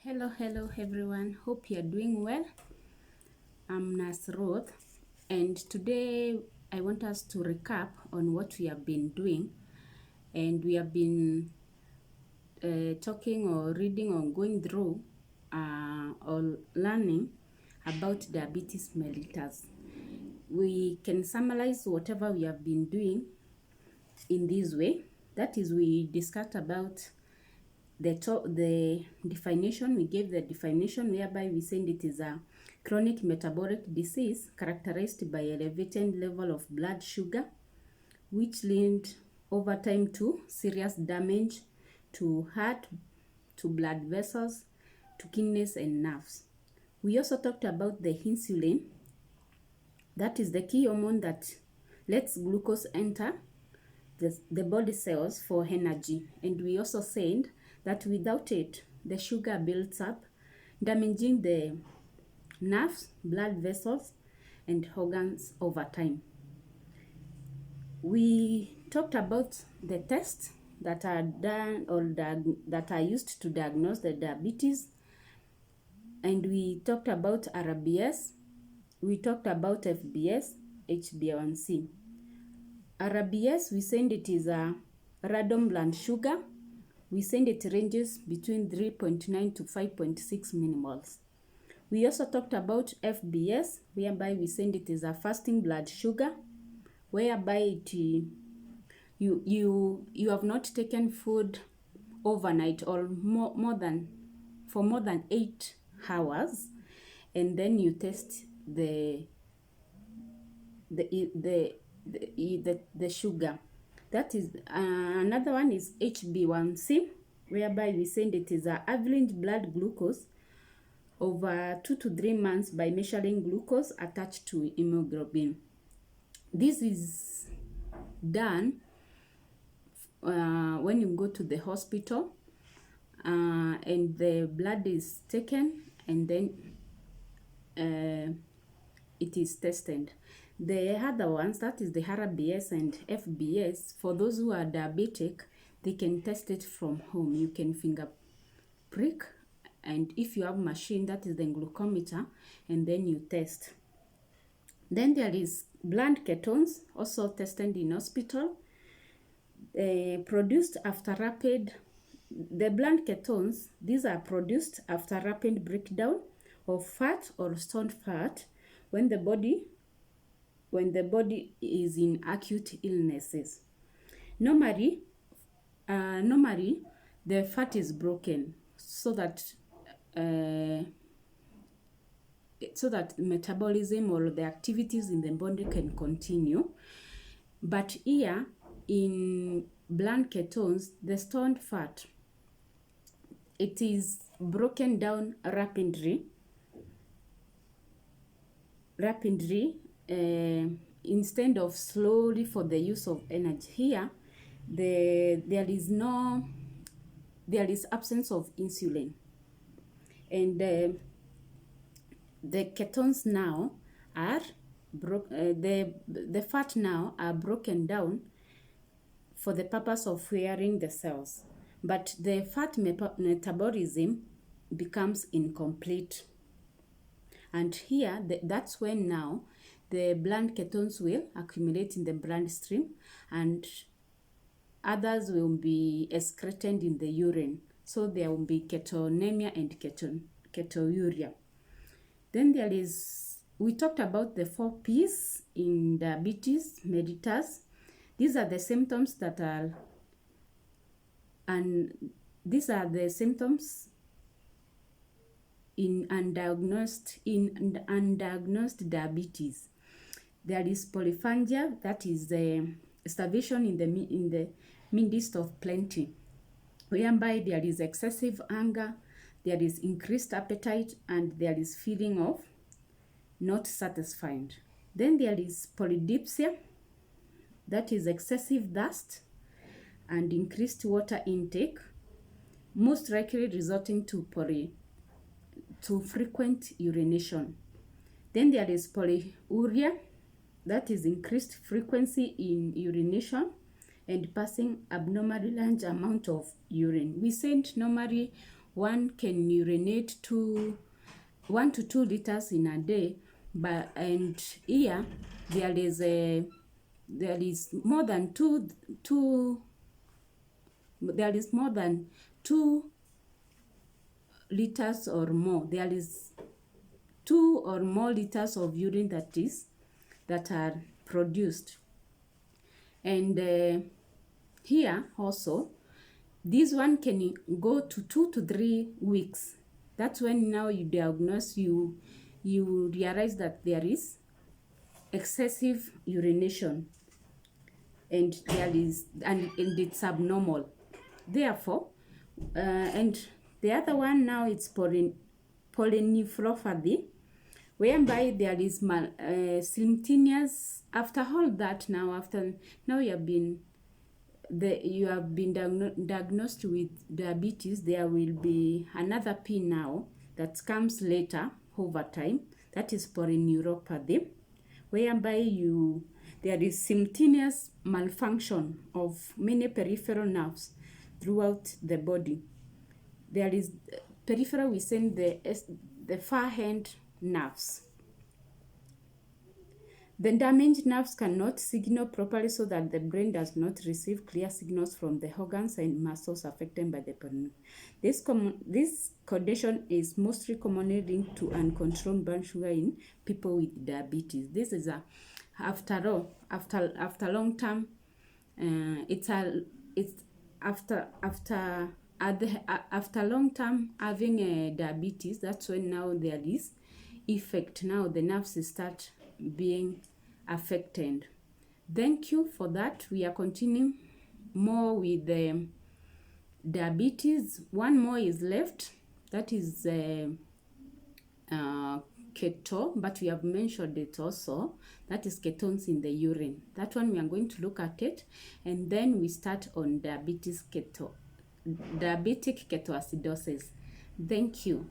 Hello everyone. Hope you're doing well. I'm Nurse Ruth, and today I want us to recap on what we have been doing. And we have been talking or reading or going through or learning about diabetes mellitus. We can summarize whatever we have been doing in this way. That is, we discussed about the definition. We gave the definition whereby we said it is a chronic metabolic disease characterized by elevated level of blood sugar, which lead over time to serious damage to heart, to blood vessels, to kidneys and nerves. We also talked about the insulin. That is the key hormone that lets glucose enter the body cells for energy. And we also said that without it, the sugar builds up, damaging the nerves, blood vessels, and organs over time. We talked about the tests that are done or that are used to diagnose the diabetes, and we talked about RBS, we talked about FBS, HbA1c. RBS, we said it is a random blood sugar. We said it ranges between 3.9 to 5.6 millimoles. We also talked about FBS, whereby we said it is a fasting blood sugar, whereby you have not taken food overnight or more than 8 hours, and then you test the sugar. That is another one is HbA1c, whereby we said it is a average blood glucose over 2 to 3 months by measuring glucose attached to hemoglobin. This is done when you go to the hospital and the blood is taken, and then it is tested. The other ones, that is the RBS and FBS, for those who are diabetic, they can test it from home. You can finger prick, and if you have machine, that is the glucometer, and then you test. Then there is blood ketones, also tested in hospital, produced after rapid. The blood ketones, these are produced after rapid breakdown of fat or stored fat when the body is in acute illnesses. Normally the fat is broken so that metabolism or the activities in the body can continue. But here in blood ketones, the stored fat, it is broken down rapidly instead of slowly for the use of energy. Here there is absence of insulin, and the ketones now are the fat now are broken down for the purpose of fueling the cells, but the fat metabolism becomes incomplete. And here, that's when now the blood ketones will accumulate in the bloodstream, and others will be excreted in the urine. So there will be ketonemia and ketouria. Then we talked about the 4 P's in diabetes mellitus. These are the symptoms in undiagnosed diabetes. There is polyphagia, that is the starvation in the midst of plenty, whereby there is excessive hunger, there is increased appetite, and there is feeling of not satisfied. Then there is polydipsia, that is excessive thirst and increased water intake, most likely resulting to frequent urination. Then there is polyuria, that is increased frequency in urination and passing abnormally large amount of urine. We said normally one can urinate 1 to 2 liters in a day, and here there is more than there is more than 2 liters or more. There is 2 or more liters of urine that are produced. And here also, this one can go to 2 to 3 weeks. That's when now you diagnose, you realize that there is excessive urination, and it's abnormal. Therefore, and the other one now, it's polynephropathy, whereby there is simultaneous. After all that, now you have been diagnosed with diabetes, there will be another P now that comes later over time. That is polyneuropathy, whereby there is simultaneous malfunction of many peripheral nerves throughout the body. There is peripheral, we send the far end nerves. The damaged nerves cannot signal properly, so that the brain does not receive clear signals from the organs and muscles affected by the polyneuropathy. This condition is mostly commonly linked to uncontrolled blood sugar in people with diabetes. This is after long term. After long term having diabetes, that's when now there is effect. Now the nerves start being affected. Thank you for that. We are continuing more with the diabetes. One more is left. That is keto, but we have mentioned it also. That is ketones in the urine. That one we are going to look at it, and then we start on diabetic ketoacidosis. Thank you.